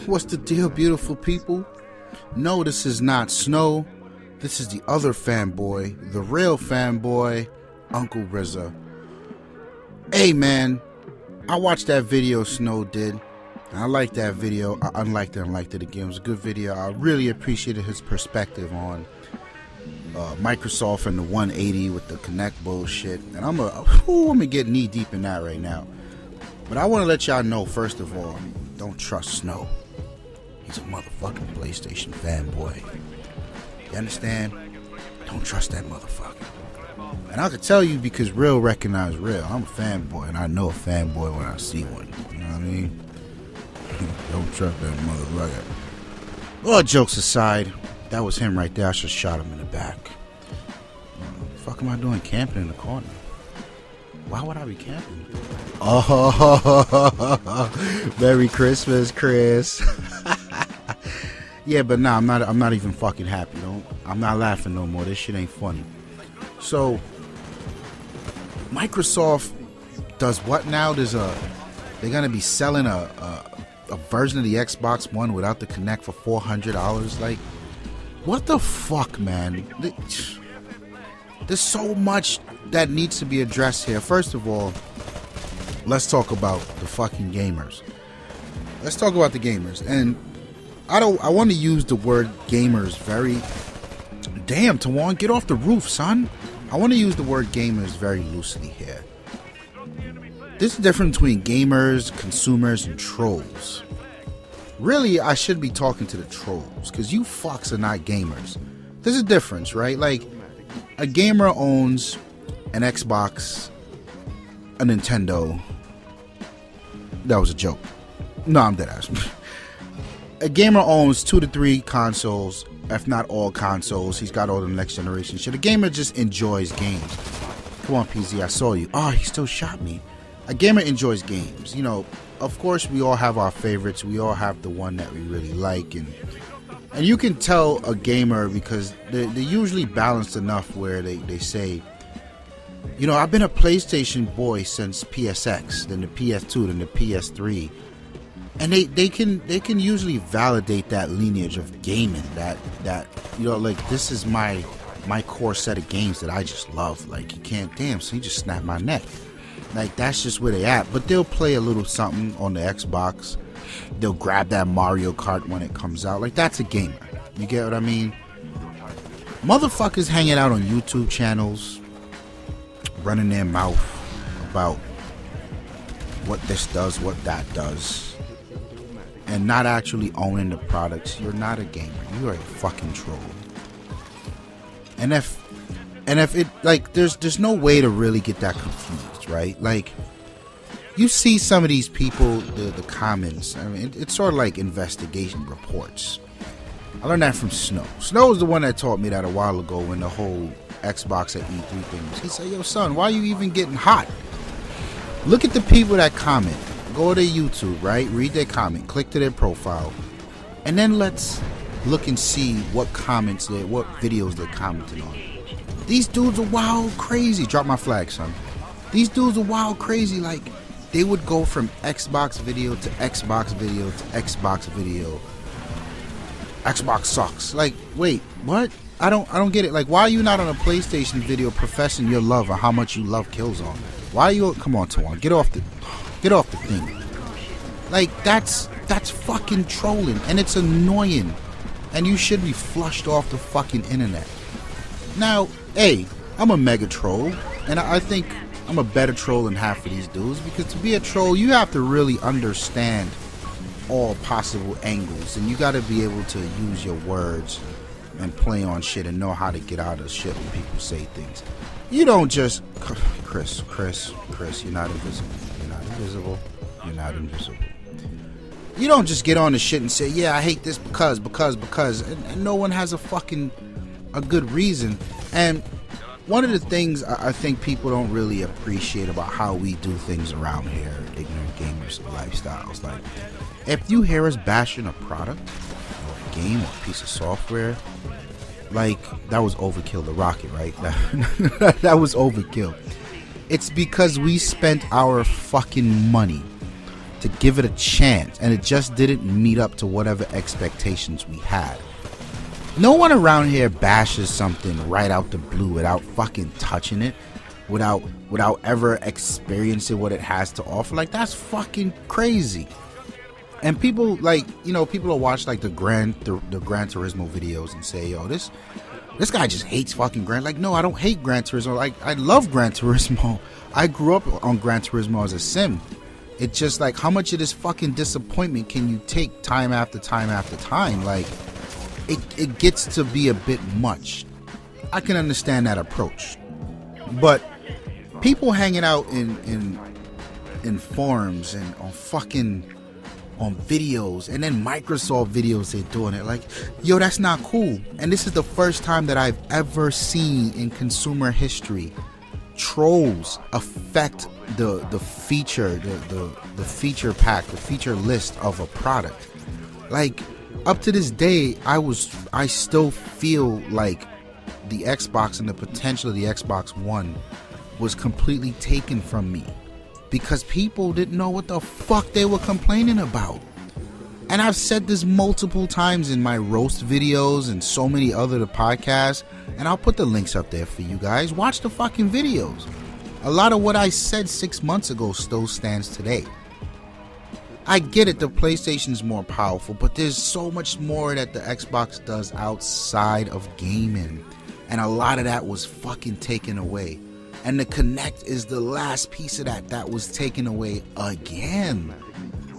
What's the deal, beautiful people? No, this is not Snow. This is the other fanboy, the real fanboy, Uncle Rza. Hey man, I watched that video Snow did. I liked that video. I unliked it again. It was a good video. I really appreciated his perspective on Microsoft and the 180 with the Kinect bullshit. And I'm gonna get knee deep in that right now. But I want to let y'all know, first of all, don't trust Snow. He's a motherfucking PlayStation fanboy. You understand? Don't trust that motherfucker. And I can tell you because real recognize real. I'm a fanboy, and I know a fanboy when I see one. You know what I mean? Don't trust that motherfucker. Well, jokes aside, that was him right there. I should have shot him in the back. What the fuck am I doing camping in the corner? Why would I be camping? Oh, Merry Christmas, Chris. Yeah, but nah, I'm not even fucking happy. I'm not laughing no more. This shit ain't funny. So, Microsoft does what now? They're gonna be selling a version of the Xbox One without the Kinect for $400. Like, what the fuck, man? There's so much that needs to be addressed here. First of all, let's talk about the fucking gamers. Let's talk about the gamers. And I want to use the word gamers very... Damn, Tawan, get off the roof, son. I want to use the word gamers very loosely here. There's a difference between gamers, consumers, and trolls. Really, I should be talking to the trolls, because you fucks are not gamers. There's a difference, right? Like, a gamer owns an Xbox, a Nintendo. That was a joke. No, I'm dead ass. A gamer owns 2 to 3 consoles, if not all consoles. He's got all the next generation shit. A gamer just enjoys games. Come on, PZ, I saw you. Oh, he still shot me. A gamer enjoys games. You know, of course, we all have our favorites. We all have the one that we really like. And you can tell a gamer because they're usually balanced enough where they say, you know, I've been a PlayStation boy since PSX, then the PS2, then the PS3. And they can usually validate that lineage of gaming, that you know, like, this is my core set of games that I just love. Like, you can't, damn, so you just snapped my neck. Like, that's just where they at. But they'll play a little something on the Xbox. They'll grab that Mario Kart when it comes out. Like, that's a gamer. You get what I mean? Motherfuckers hanging out on YouTube channels, running their mouth about what this does, what that does, and not actually owning the products. You're not a gamer. You are a fucking troll. And if it, like, there's no way to really get that confused, right? Like, you see some of these people, the comments. I mean, it's sort of like investigation reports. I learned that from Snow. Snow was the one that taught me that a while ago when the whole Xbox at E3 thing was. He said, yo, son, why are you even getting hot? Look at the people that comment. Go to YouTube, right? Read their comment. Click to their profile. And then let's look and see what comments, what videos they're commenting on. These dudes are wild crazy. Drop my flag, son. These dudes are wild crazy. Like, they would go from Xbox video to Xbox video to Xbox video. Xbox sucks. Like, wait, what? I don't get it. Like, why are you not on a PlayStation video professing your love or how much you love Killzone? Why are you? Come on, Tawan, get off the thing. Like, that's fucking trolling, and it's annoying, and you should be flushed off the fucking internet. Now, hey, I'm a mega troll, and I think I'm a better troll than half of these dudes, because to be a troll, you have to really understand all possible angles, and you got to be able to use your words and play on shit and know how to get out of shit when people say things. You don't just... Chris, you're not invisible. You're not invisible. You don't just get on the shit and say, yeah, I hate this because, and no one has a good reason. And one of the things I think people don't really appreciate about how we do things around here, ignorant gamers lifestyles, like, if you hear us bashing a product or a game or a piece of software, like, that was overkill, the rocket, right? That was overkill. It's because we spent our fucking money to give it a chance, and it just didn't meet up to whatever expectations we had. No one around here bashes something right out the blue without fucking touching it, without ever experiencing what it has to offer. Like, that's fucking crazy. And people, like, you know, people will watch like the Gran Turismo videos and say, yo, this guy just hates fucking like, no, I don't hate Gran Turismo. Like, I love Gran Turismo. I grew up on Gran Turismo as a sim. It's just like, how much of this fucking disappointment can you take time after time after time? Like, it gets to be a bit much. I can understand that approach. But people hanging out in forums and on videos, and then Microsoft videos, they're doing it like, yo, that's not cool. And this is the first time that I've ever seen in consumer history trolls affect the feature, the feature pack, the feature list of a product. Like, up to this day, I still feel like the Xbox and the potential of the Xbox One was completely taken from me, because people didn't know what the fuck they were complaining about. And I've said this multiple times in my roast videos and so many other podcasts, and I'll put the links up there for you guys. Watch the fucking videos. A lot of what I said 6 months ago still stands today. I get it, the PlayStation's more powerful, but there's so much more that the Xbox does outside of gaming, and a lot of that was fucking taken away. And the Kinect is the last piece of that was taken away again.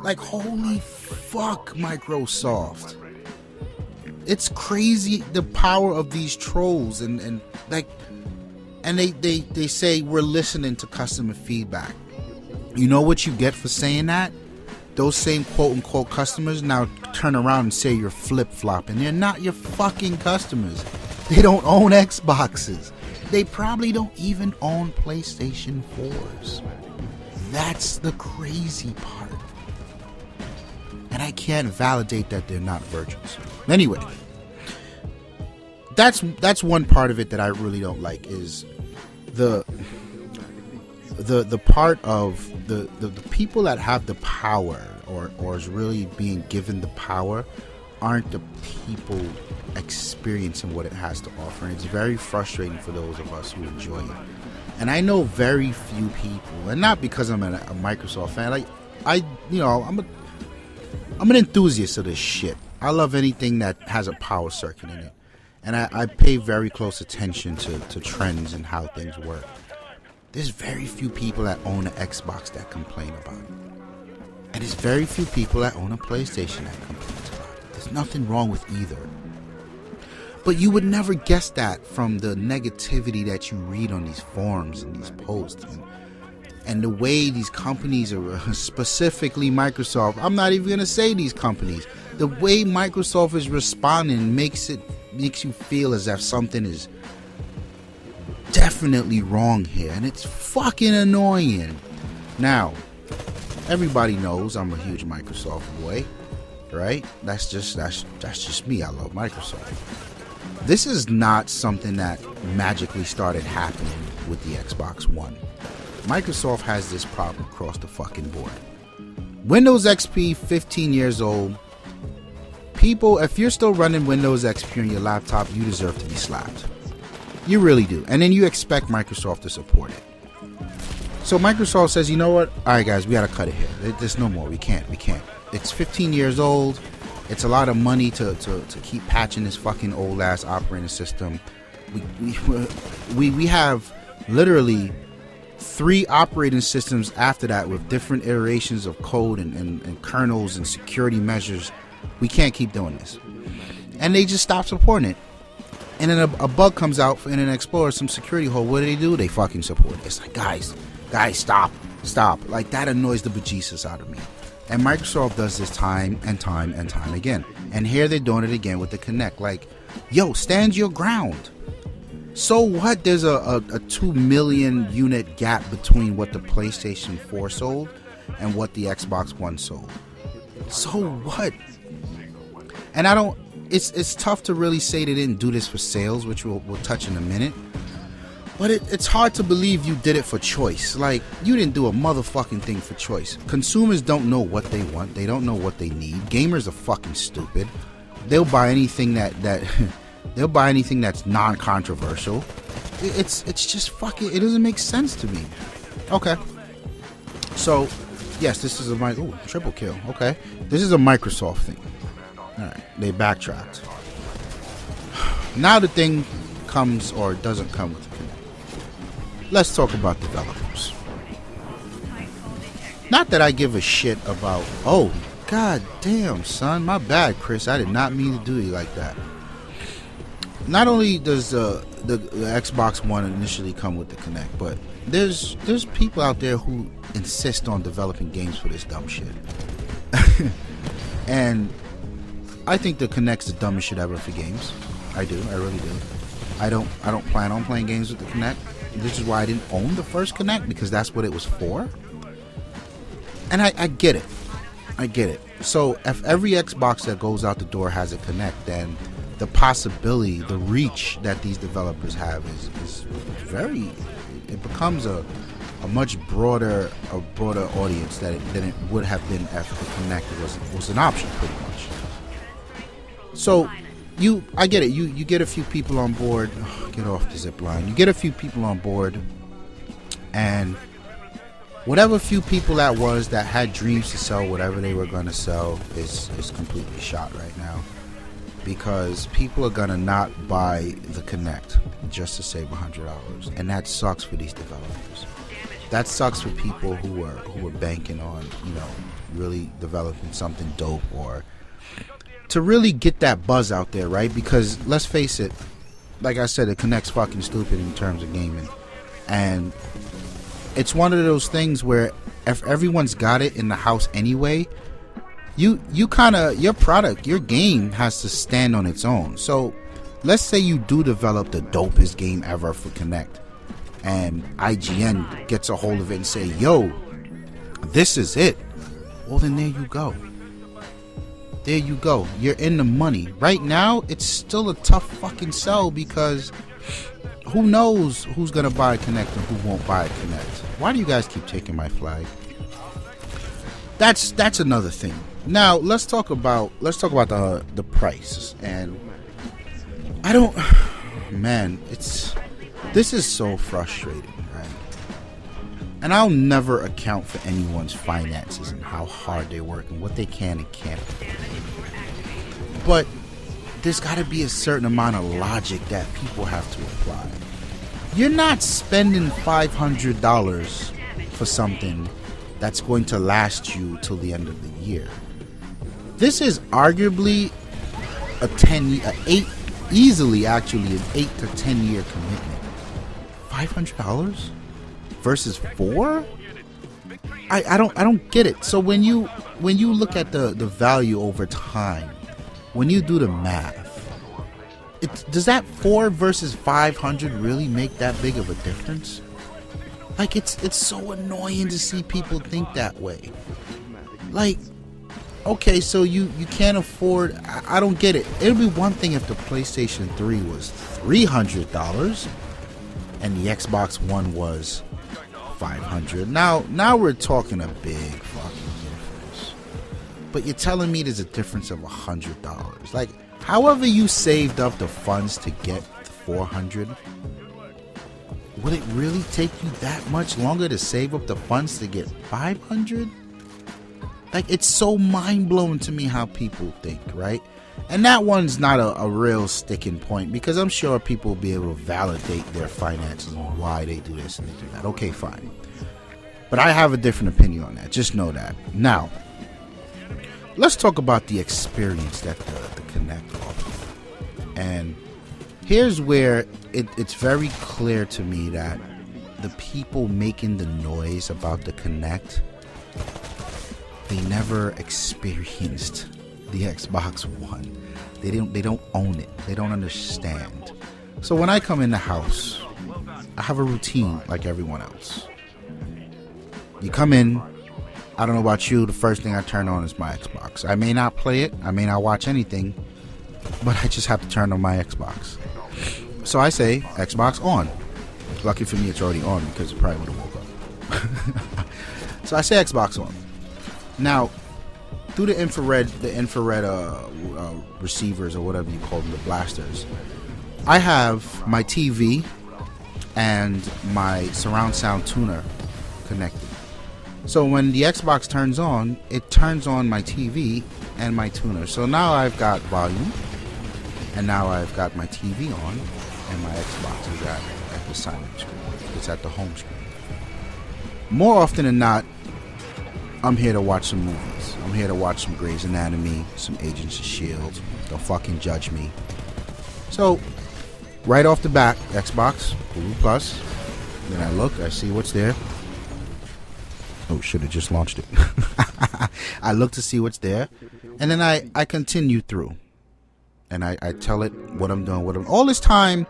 Like, holy fuck, Microsoft. It's crazy, the power of these trolls, and they say we're listening to customer feedback. You know what you get for saying that? Those same quote-unquote customers now turn around and say you're flip-flopping. They're not your fucking customers. They don't own Xboxes. They probably don't even own PlayStation 4s. That's the crazy part. And I can't validate that they're not virgins. Anyway, that's one part of it that I really don't like, is the part of the people that have the power or is really being given the power aren't the people experiencing what it has to offer. And it's very frustrating for those of us who enjoy it. And I know very few people, and not because I'm a Microsoft fan. Like, I'm an enthusiast of this shit. I love anything that has a power circuit in it, and I pay very close attention to trends and how things work. There's very few people that own an Xbox that complain about it, and there's very few people that own a PlayStation that complains about it. There's nothing wrong with either. But you would never guess that from the negativity that you read on these forums and these posts, and the way these companies are, specifically Microsoft. I'm not even gonna say these companies. The way Microsoft is responding makes you feel as if something is definitely wrong here, and it's fucking annoying. Now, everybody knows I'm a huge Microsoft boy, right? That's just me. I love Microsoft. This is not something that magically started happening with the Xbox One. Microsoft has this problem across the fucking board. Windows XP, 15 years old. People, if you're still running Windows XP on your laptop, you deserve to be slapped. You really do. And then you expect Microsoft to support it. So Microsoft says, you know what? All right, guys, we got to cut it here. There's no more. We can't. It's 15 years old. It's a lot of money to keep patching this fucking old ass operating system. We have literally 3 operating systems after that with different iterations of code and kernels and security measures. We can't keep doing this. And they just stop supporting it. And then a bug comes out for Internet Explorer, some security hole. What do? They fucking support it. It's like, guys, stop. Like, that annoys the bejesus out of me. And Microsoft does this time and time and time again. And here they're doing it again with the Kinect. Like, yo, stand your ground. So what? There's a 2 million unit gap between what the PlayStation 4 sold and what the Xbox One sold. So what? And it's tough to really say they didn't do this for sales, which we'll touch in a minute. But it's hard to believe you did it for choice. Like, you didn't do a motherfucking thing for choice. Consumers don't know what they want. They don't know what they need. Gamers are fucking stupid. They'll buy anything that they'll buy anything that's non-controversial. It's just fucking, it doesn't make sense to me. Okay. So, yes, this is a triple kill. Okay. This is a Microsoft thing. Alright, they backtracked. Now the thing comes or doesn't come with the Kinect. Let's talk about developers. Not that I give a shit about, oh, god damn, son, my bad, Chris. I did not mean to do you like that. Not only does the Xbox One initially come with the Kinect, but there's people out there who insist on developing games for this dumb shit. And I think the Kinect's the dumbest shit ever for games. I do, I really do. I don't plan on playing games with the Kinect. This is why I didn't own the first Kinect, because that's what it was for. And I get it. I get it. So if every Xbox that goes out the door has a Kinect, then the possibility, the reach that these developers have is very, it becomes a much broader audience than it would have been if the Kinect was an option, pretty much. So I get it. You get a few people on board. Oh, get off the zip line. You get a few people on board, and whatever few people that was that had dreams to sell whatever they were going to sell is completely shot right now, because people are going to not buy the Kinect just to save $100, and that sucks for these developers. That sucks for people who are banking on, really developing something dope, or to really get that buzz out there, right? Because let's face it, like I said, the Kinect's fucking stupid in terms of gaming, and it's one of those things where if everyone's got it in the house anyway, you kind of, your product, your game has to stand on its own. So let's say you do develop the dopest game ever for Kinect, and IGN gets a hold of it and say, yo, this is it. Well, then there you go. There you go. You're in the money. Right now, it's still a tough fucking sell, because who knows who's gonna buy a Kinect and who won't buy a Kinect. Why do you guys keep taking my flag? That's another thing. Now let's talk about the price. And I don't, man, this is so frustrating, right? And I'll never account for anyone's finances and how hard they work and what they can and can't afford. But there's got to be a certain amount of logic that people have to apply. You're not spending $500 for something that's going to last you till the end of the year. This is arguably easily an 8 to 10 year commitment. $500 versus 4? I don't get it. So when you look at the value over time, when you do the math, does that 4 versus 500 really make that big of a difference? Like, it's so annoying to see people think that way. Like, okay, so you can't afford, I don't get it. It would be one thing if the PlayStation 3 was $300 and the Xbox One was $500. Now we're talking a big fucking difference. But you're telling me there's a difference of $100. Like, however you saved up the funds to get $400, would it really take you that much longer to save up the funds to get $500? Like, it's so mind-blowing to me how people think, right? And that one's not a real sticking point, because I'm sure people will be able to validate their finances and why they do this and they do that. Okay, fine. But I have a different opinion on that. Just know that. Now, let's talk about the experience that the Kinect offers. And here's where it's very clear to me that the people making the noise about the Kinect, they never experienced the Xbox One. They don't own it. They don't understand. So when I come in the house, I have a routine like everyone else. You come in, I don't know about you, the first thing I turn on is my Xbox. I may not play it, I may not watch anything, but I just have to turn on my Xbox. So I say, Xbox on. Lucky for me, it's already on because it probably would have woke up. So I say Xbox on. Now, through the infrared receivers or whatever you call them, the blasters, I have my TV and my surround sound tuner connected. So when the Xbox turns on, it turns on my TV and my tuner. So now I've got volume, and now I've got my TV on, and my Xbox is at the silent screen. It's at the home screen. More often than not, I'm here to watch some movies. I'm here to watch some Grey's Anatomy, some Agents of S.H.I.E.L.D. Don't fucking judge me. So, right off the bat, Xbox, Hulu Plus. Then I look, I see what's there. Oh, should have just launched it. I look to see what's there. And then I continue through. And I tell it what I'm doing. All this time,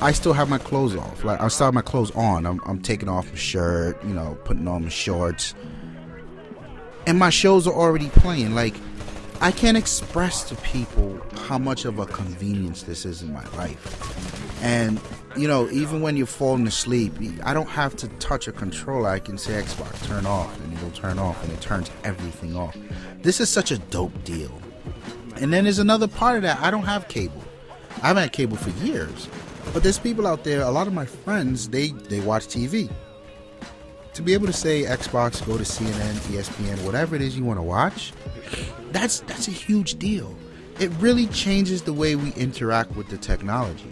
I still have my clothes off. Like, I still have my clothes on. I'm taking off my shirt, putting on my shorts. And my shows are already playing. Like, I can't express to people how much of a convenience this is in my life. And, even when you're falling asleep, I don't have to touch a controller. I can say Xbox, turn off, and it'll turn off, and it turns everything off. This is such a dope deal. And then there's another part of that. I don't have cable. I haven't had cable for years. But there's people out there, a lot of my friends, they watch TV. To be able to say Xbox, go to CNN, ESPN, whatever it is you want to watch, that's a huge deal. It really changes the way we interact with the technology.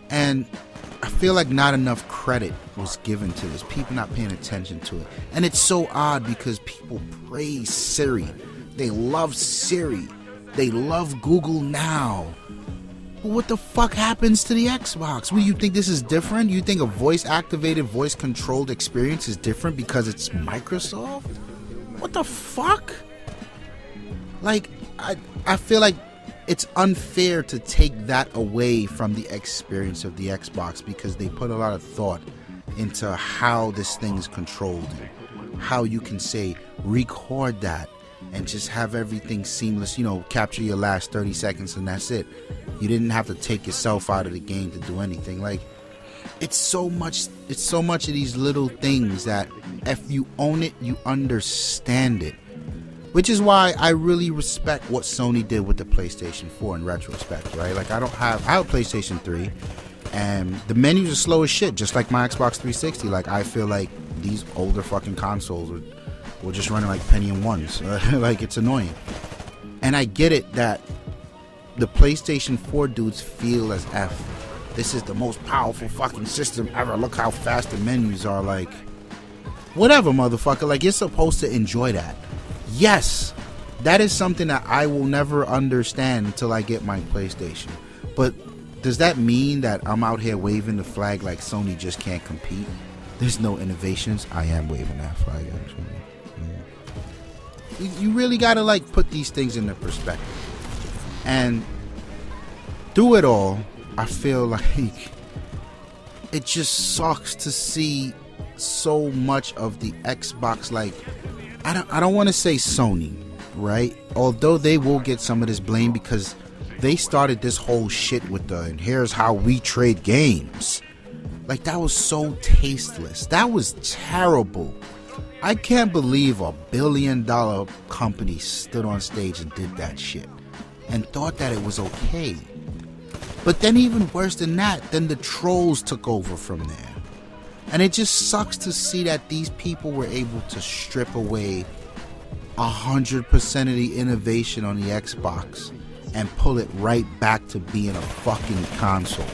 And I feel like not enough credit was given to this. People not paying attention to it. And it's so odd because people praise Siri. They love Siri. They love Google Now. But what the fuck happens to the Xbox? Well, you think this is different? You think a voice-activated, voice-controlled experience is different because it's Microsoft? What the fuck? Like, I feel like it's unfair to take that away from the experience of the Xbox because they put a lot of thought into how this thing is controlled, how you can say record that and just have everything seamless, capture your last 30 seconds and that's it. You didn't have to take yourself out of the game to do anything. Like, it's so much of these little things that if you own it, you understand it. Which is why I really respect what Sony did with the PlayStation 4 in retrospect, right? Like, I have a PlayStation 3, and the menus are slow as shit, just like my Xbox 360. Like, I feel like these older fucking consoles were just running like Pentium 1s. Like, it's annoying. And I get it that the PlayStation 4 dudes feel as if this is the most powerful fucking system ever. Look how fast the menus are. Like, whatever, motherfucker. Like, you're supposed to enjoy that. Yes, that is something that I will never understand until I get my PlayStation. But does that mean that I'm out here waving the flag like Sony just can't compete? There's no innovations. I am waving that flag, actually. You really gotta, like, put these things into perspective. And through it all, I feel like it just sucks to see so much of the Xbox. Like, I don't want to say Sony, right? Although they will get some of this blame because they started this whole shit with and here's how we trade games. Like, that was so tasteless. That was terrible. I can't believe a $1 billion company stood on stage and did that shit and thought that it was okay. But then even worse than that, then the trolls took over from there. And it just sucks to see that these people were able to strip away 100% of the innovation on the Xbox and pull it right back to being a fucking console.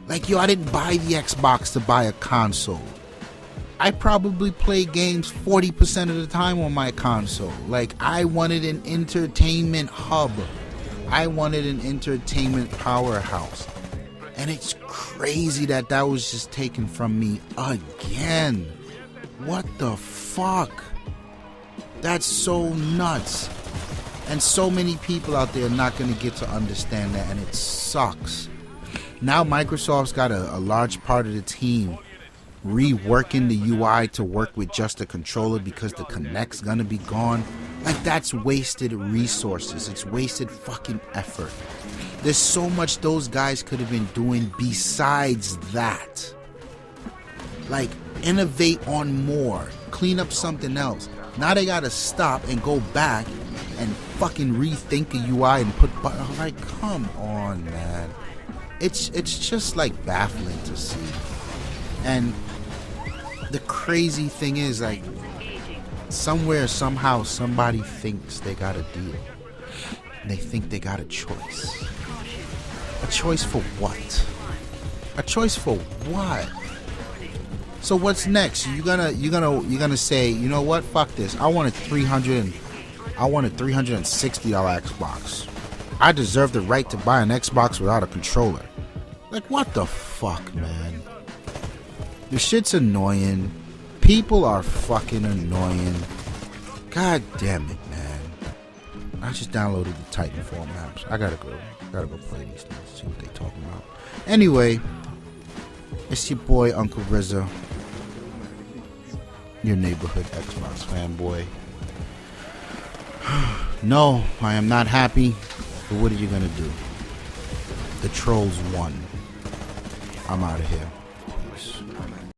Like, yo, I didn't buy the Xbox to buy a console. I probably play games 40% of the time on my console. Like, I wanted an entertainment hub. I wanted an entertainment powerhouse. And it's crazy that was just taken from me again. What the fuck? That's so nuts. And so many people out there are not going to get to understand that, and it sucks. Now Microsoft's got a large part of the team reworking the UI to work with just a controller because the Kinect's going to be gone. Like, that's wasted resources. It's wasted fucking effort. There's so much those guys could have been doing besides that. Like, innovate on more. Clean up something else. Now they gotta stop and go back and fucking rethink the UI and put buttons. Like, come on, man. It's just like baffling to see. And the crazy thing is, like, somewhere, somehow, somebody thinks they got a deal. And they think they got a choice. A choice for what? A choice for what? So what's next? You're gonna say, you know what? Fuck this. I want a $360 Xbox. I deserve the right to buy an Xbox without a controller. Like, what the fuck, man? This shit's annoying. People are fucking annoying. God damn it, man. I just downloaded the Titanfall maps. I gotta go play these things, see what they talking about. Anyway, it's your boy Uncle Rza, your neighborhood Xbox fanboy. No, I am not happy, but what are you gonna do? The trolls won. I'm out of here.